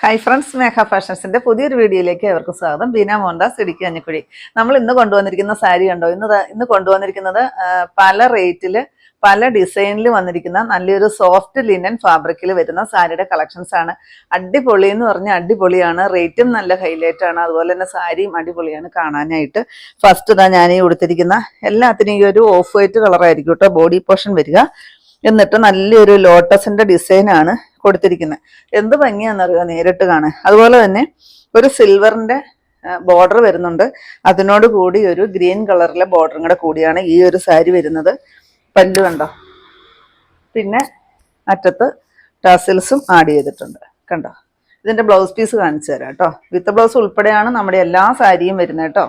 Hi friends, മേഘ ഫാഷൻസിന്റെ പുതിയൊരു വീഡിയോയിലേക്ക് അവർക്ക് സ്വാഗതം. ബീന മോഹൻദാസ്, ഇടുക്കി അഞ്ഞക്കുഴി. നമ്മൾ ഇന്ന് കൊണ്ടുവന്നിരിക്കുന്ന സാരി കണ്ടോ? ഇന്ന് കൊണ്ടുവന്നിരിക്കുന്നത് പല റേറ്റിൽ പല ഡിസൈനിൽ വന്നിരിക്കുന്ന നല്ലൊരു സോഫ്റ്റ് ലിനൻ ഫാബ്രിക്കിൽ വരുന്ന സാരിയുടെ കളക്ഷൻസ് ആണ്. അടിപൊളി എന്ന് പറഞ്ഞാൽ അടിപൊളിയാണ്. റേറ്റും നല്ല ഹൈലൈറ്റ് ആണ്. അതുപോലെ തന്നെ സാരിയും അടിപൊളിയാണ് കാണാനായിട്ട്. ഫസ്റ്റ് ഇതാ ഞാൻ ഈ കൊടുത്തിരിക്കുന്ന എല്ലാത്തിനും ഈ ഒരു ഓഫ് വൈറ്റ് കളറായിരിക്കും കേട്ടോ ബോഡി പോർഷൻ വരിക. എന്നിട്ട് നല്ലൊരു ലോട്ടസിന്റെ ഡിസൈനാണ് കൊടുത്തിരിക്കുന്നത്. എന്ത് ഭംഗിയാണെന്നറിയോ നേരിട്ട് കാണാൻ. അതുപോലെ തന്നെ ഒരു സിൽവറിന്റെ ബോർഡർ വരുന്നുണ്ട്. അതിനോട് കൂടി ഒരു ഗ്രീൻ കളറിലെ ബോർഡറും കൂടെ കൂടിയാണ് ഈ ഒരു സാരി വരുന്നത്. പല്ലു കണ്ടോ? പിന്നെ അറ്റത്ത് ടാസിൽസും ആഡ് ചെയ്തിട്ടുണ്ട് കണ്ടോ. ഇതിന്റെ ബ്ലൗസ് പീസ് കാണിച്ചു തരാം കേട്ടോ. വിത്ത് ബ്ലൗസ് ഉൾപ്പെടെയാണ് നമ്മുടെ എല്ലാ സാരിയും വരുന്നത് കേട്ടോ.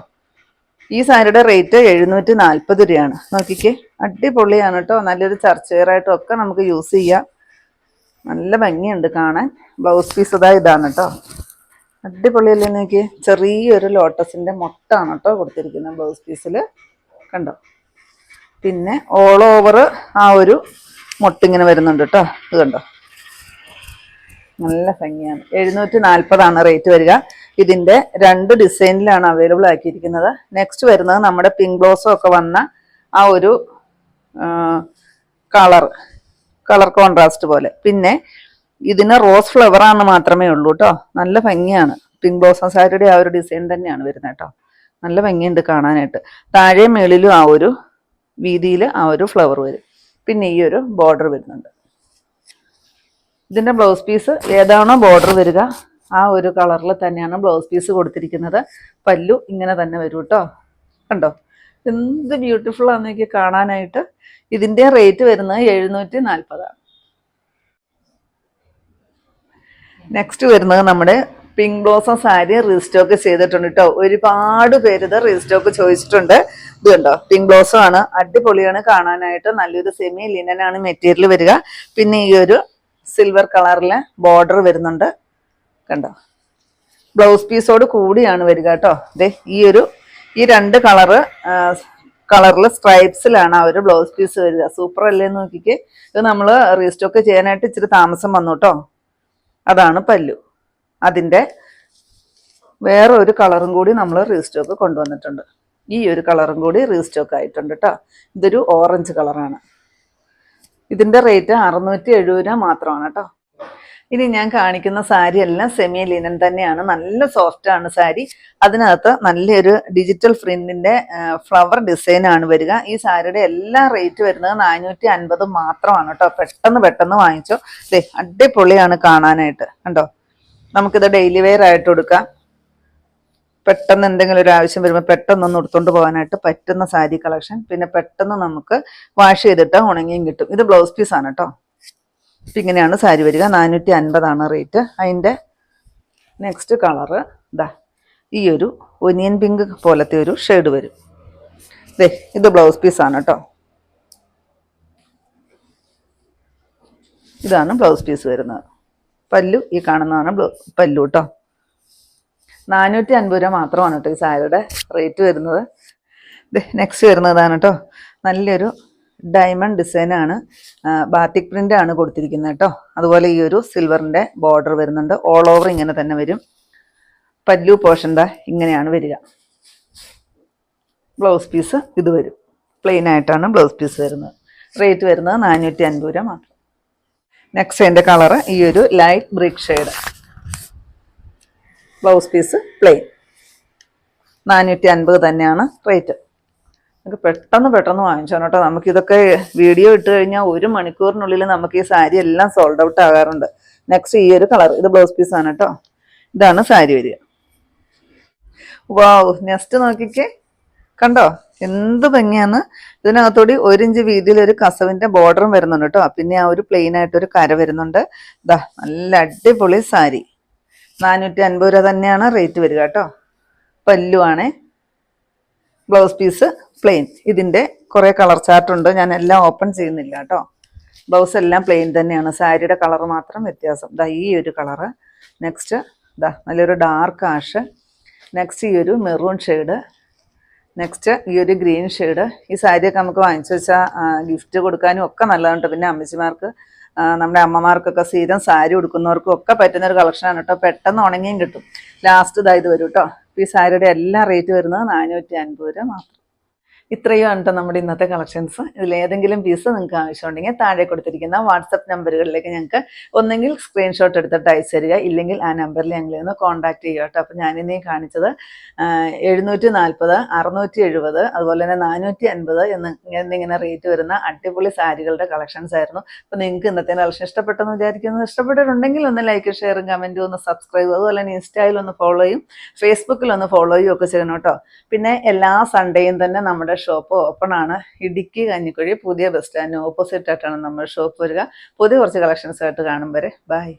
ഈ സാരിയുടെ റേറ്റ് 740 രൂപയാണ്. നോക്കിക്കേ, അടിപൊളിയാണ് കേട്ടോ. നല്ലൊരു ചർച്ചയായിട്ടും ഒക്കെ നമുക്ക് യൂസ് ചെയ്യാം. നല്ല ഭംഗിയുണ്ട് കാണാൻ. ബ്ലൗസ് പീസ് ഇതാണ് കേട്ടോ. അടിപൊളിയല്ലേ നോക്കിയേ. ചെറിയൊരു ലോട്ടസിന്റെ മൊട്ടാണ് കേട്ടോ കൊടുത്തിരിക്കുന്നത് ബ്ലൗസ് പീസിൽ കണ്ടോ. പിന്നെ ഓൾ ഓവർ ആ ഒരു മൊട്ടിങ്ങനെ വരുന്നുണ്ട് കേട്ടോ. ഇത് കണ്ടോ, നല്ല ഭംഗിയാണ്. 740 റേറ്റ് വരിക. ഇതിന്റെ 2 ഡിസൈനിലാണ് അവൈലബിൾ ആക്കിയിരിക്കുന്നത്. നെക്സ്റ്റ് വരുന്നത് നമ്മുടെ പിങ്ക് ബ്ലൗസും ഒക്കെ വന്ന ആ ഒരു കളർ കോൺട്രാസ്റ്റ് പോലെ. പിന്നെ ഇതിന് റോസ് ഫ്ലവർ ആണ് മാത്രമേ ഉള്ളൂ കേട്ടോ. നല്ല ഭംഗിയാണ്. പിങ്ക് ബ്ലൗസ് സാരിയുടെ ആ ഒരു ഡിസൈൻ തന്നെയാണ് വരുന്നത് കേട്ടോ. നല്ല ഭംഗിയുണ്ട് കാണാനായിട്ട്. താഴെ മേളിലും ആ ഒരു വീതിയിൽ ആ ഒരു ഫ്ലവർ വരും. പിന്നെ ഈ ഒരു ബോർഡർ വരുന്നുണ്ട്. ഇതിന്റെ ബ്ലൗസ് പീസ് ഏതാണോ ബോർഡർ വരിക ആ ഒരു കളറിൽ തന്നെയാണ് ബ്ലൗസ് പീസ് കൊടുത്തിരിക്കുന്നത്. പല്ലു ഇങ്ങനെ തന്നെ വരും കേട്ടോ. കണ്ടോ, എന്ത് ബ്യൂട്ടിഫുൾ ആണെന്നൊക്കെ കാണാനായിട്ട്. ഇതിന്റെ റേറ്റ് വരുന്നത് 740. നെക്സ്റ്റ് വരുന്നത് നമ്മുടെ പിങ്ക് ബ്ലോസം സാരി റീസ്റ്റോക്ക് ചെയ്തിട്ടുണ്ട് കേട്ടോ. ഒരുപാട് പേര് ഇത് റീസ്റ്റോക്ക് ചോദിച്ചിട്ടുണ്ട്. ഇത് കണ്ടോ, പിങ്ക് ബ്ലോസം ആണ്. അടിപൊളിയാണ് കാണാനായിട്ട്. നല്ലൊരു സെമി ലിനനാണ് മെറ്റീരിയൽ വരിക. പിന്നെ ഈ ഒരു സിൽവർ കളറിലെ ബോർഡർ വരുന്നുണ്ട് കണ്ടോ. ബ്ലൗസ് പീസോട് കൂടിയാണ് വരിക കേട്ടോ. അതെ ഈ 2 കളറിൽ സ്ട്രൈപ്സിലാണ് ആ ഒരു ബ്ലൗസ് പീസ് വരിക. സൂപ്പർ അല്ലേ നോക്കിക്കേ. ഇത് നമ്മൾ റീസ്റ്റോക്ക് ചെയ്യാനായിട്ട് ഇച്ചിരി താമസം വന്നു കേട്ടോ. അതാണ് പല്ലു. അതിൻ്റെ വേറെ ഒരു കളറും കൂടി നമ്മൾ റീസ്റ്റോക്ക് കൊണ്ടുവന്നിട്ടുണ്ട്. ഈ ഒരു കളറും കൂടി റീസ്റ്റോക്ക് ആയിട്ടുണ്ട് കേട്ടോ. ഇതൊരു ഓറഞ്ച് കളറാണ്. ഇതിന്റെ റേറ്റ് 670 മാത്രമാണ് കേട്ടോ. ഇനി ഞാൻ കാണിക്കുന്ന സാരി എല്ലാം സെമി ലിനൻ തന്നെയാണ്. നല്ല സോഫ്റ്റ് ആണ് സാരി. അതിനകത്ത് നല്ലൊരു ഡിജിറ്റൽ പ്രിന്റിന്റെ ഫ്ലവർ ഡിസൈൻ ആണ് വരിക. ഈ സാരിയുടെ എല്ലാ റേറ്റ് വരുന്നത് 450 മാത്രമാണ് കേട്ടോ. പെട്ടെന്ന് വാങ്ങിച്ചോ. അടിപൊളിയാണ് കാണാനായിട്ട് കണ്ടോ. നമുക്കിത് ഡെയിലി വെയർ ആയിട്ട് കൊടുക്കാം. പെട്ടെന്ന് എന്തെങ്കിലും ഒരു ആവശ്യം വരുമ്പോൾ പെട്ടെന്നൊന്ന് എടുത്തോണ്ട് പോകാനായിട്ട് പറ്റുന്ന സാരി കളക്ഷൻ. പിന്നെ പെട്ടെന്ന് നമുക്ക് വാഷ് ചെയ്തിട്ട് ഉണങ്ങിയും കിട്ടും. ഇത് ബ്ലൗസ് പീസ് ആണ് കേട്ടോ. അപ്പം ഇങ്ങനെയാണ് സാരി വരിക. 450 റേറ്റ്. അതിൻ്റെ നെക്സ്റ്റ് കളറ് ഈ ഒരു ഒനിയൻ പിങ്ക് പോലത്തെ ഒരു ഷെയ്ഡ് വരും. ഇത് ബ്ലൗസ് പീസ് ആണ് കേട്ടോ. ഇതാണ് ബ്ലൗസ് പീസ് വരുന്നത്. പല്ലു ഈ കാണുന്നതാണ് പല്ലു കേട്ടോ. 450 രൂപ മാത്രമാണ് കേട്ടോ ഈ സാരിയുടെ റേറ്റ് വരുന്നത്. നെക്സ്റ്റ് വരുന്നതാണ് കേട്ടോ. നല്ലൊരു ഡയമണ്ട് ഡിസൈനാണ്. ബാത്തിക് പ്രിന്റ് ആണ് കൊടുത്തിരിക്കുന്നത് കേട്ടോ. അതുപോലെ ഈ ഒരു സിൽവറിന്റെ ബോർഡർ വരുന്നുണ്ട്. ഓൾ ഓവർ ഇങ്ങനെ തന്നെ വരും. പല്ലു പോർഷൻ ഇങ്ങനെയാണ് വരിക. ബ്ലൗസ് പീസ് ഇത് വരും. പ്ലെയിൻ ആയിട്ടാണ് ബ്ലൗസ് പീസ് വരുന്നത്. റേറ്റ് വരുന്നത് 450 രൂപ മാത്രം. നെക്സ്റ്റ് അതിൻ്റെ കളറ് ഈ ഒരു light brick shade. Blouse piece plain. 450 തന്നെയാണ് റേറ്റ്. നമുക്ക് പെട്ടെന്ന് വാങ്ങിച്ചോ കേട്ടോ. നമുക്കിതൊക്കെ വീഡിയോ ഇട്ട് കഴിഞ്ഞാൽ 1 മണിക്കൂറിനുള്ളിൽ നമുക്ക് ഈ സാരി എല്ലാം സോൾഡ് ഔട്ട് ആകാറുണ്ട്. നെക്സ്റ്റ് ഈ ഒരു കളർ. ഇത് ബ്ലൗസ് പീസ് ആണ് കേട്ടോ. ഇതാണ് സാരി വരിക. വാവ്, നെക്സ്റ്റ് നോക്കിക്കേ കണ്ടോ, എന്ത് ഭംഗിയാണ്. ഇതിനകത്തോടി 1 ഇഞ്ച് വീതിയിൽ ഒരു കസവിന്റെ ബോർഡറും വരുന്നുണ്ട് കേട്ടോ. പിന്നെ ആ ഒരു പ്ലെയിൻ ആയിട്ടൊരു കര വരുന്നുണ്ട്. നല്ല അടിപൊളി സാരി. 450 രൂപ തന്നെയാണ് റേറ്റ് വരിക കേട്ടോ. പല്ലു ആണേ. Blouse piece plain. ഇതിന്റെ കുറെ കളർ ചാർട്ട് ഉണ്ട്. ഞാൻ എല്ലാം ഓപ്പൺ ചെയ്യുന്നില്ല കേട്ടോ. ബ്ലൗസ് എല്ലാം പ്ലെയിൻ തന്നെയാണ്. സാരിയുടെ കളർ മാത്രം വ്യത്യാസം. ഈ ഒരു കളറ്. നെക്സ്റ്റ് നല്ലൊരു ഡാർക്ക് ആഷ്. നെക്സ്റ്റ് ഈ ഒരു മെറൂൺ ഷെയ്ഡ്. നെക്സ്റ്റ് ഈ ഒരു ഗ്രീൻ ഷെയ്ഡ്. ഈ സാരിയൊക്കെ നമുക്ക് വാങ്ങിച്ചു വെച്ചാൽ ഗിഫ്റ്റ് കൊടുക്കാനും ഒക്കെ നല്ലതാണ്. പിന്നെ അമ്മച്ചിമാർക്ക് നമ്മുടെ അമ്മമാർക്കൊക്കെ സ്ഥിരം സാരി ഉടുക്കുന്നവർക്കും ഒക്കെ പറ്റുന്ന ഒരു കളക്ഷനാണ് കേട്ടോ. പെട്ടെന്ന് ഉണങ്ങിയും കിട്ടും. ലാസ്റ്റ് ഇതായത് വരും കേട്ടോ. ഈ സാരിയുടെ എല്ലാ റേറ്റ് വരുന്നത് 450 രൂപ മാത്രം. ഇത്രയുമാണ് കേട്ടോ നമ്മുടെ ഇന്നത്തെ കളക്ഷൻസ്. ഇതിലേതെങ്കിലും പീസ് നിങ്ങൾക്ക് ആവശ്യമുണ്ടെങ്കിൽ താഴെ കൊടുത്തിരിക്കുന്ന വാട്സപ്പ് നമ്പറുകളിലേക്ക് ഞങ്ങൾക്ക് ഒന്നെങ്കിൽ സ്ക്രീൻഷോട്ട് എടുത്തിട്ട് അയച്ചു തരിക, ഇല്ലെങ്കിൽ ആ നമ്പറിൽ ഞങ്ങളെ ഒന്ന് കോൺടാക്ട് ചെയ്യുക കേട്ടോ. അപ്പോൾ ഞാനിന്നീ കാണിച്ചത് 740, 670, അതുപോലെ തന്നെ 450 എന്നിങ്ങനെ റേറ്റ് വരുന്ന അടിപൊളി സാരികളുടെ കളക്ഷൻസ് ആയിരുന്നു. അപ്പോൾ നിങ്ങൾക്ക് ഇന്നത്തെ കളക്ഷൻ ഇഷ്ടപ്പെട്ടെന്ന് വിചാരിക്കുന്നു. ഇഷ്ടപ്പെട്ടിട്ടുണ്ടെങ്കിൽ ഒന്ന് ലൈക്ക്, ഷെയറും കമൻറ്റും, ഒന്ന് സബ്സ്ക്രൈബ്, അതുപോലെ തന്നെ ഇൻസ്റ്റയിൽ ഒന്ന് ഫോളോ ചെയ്യും, ഫേസ്ബുക്കിൽ ഒന്ന് ഫോളോ ചെയ്യും ഒക്കെ ചെയ്യണം കേട്ടോ. പിന്നെ എല്ലാ സൺഡേയും തന്നെ നമ്മുടെ ഷോപ്പ് ഓപ്പൺ ആണ്. ഇടുക്കി കഞ്ഞിക്കുഴി പുതിയ ബസ് സ്റ്റാൻഡിന് ഓപ്പോസിറ്റ് ആയിട്ടാണ് നമ്മുടെ ഷോപ്പ് വരിക. പുതിയ കുറച്ച് കളക്ഷൻസ് ആയിട്ട് കാണും വരെ ബൈ.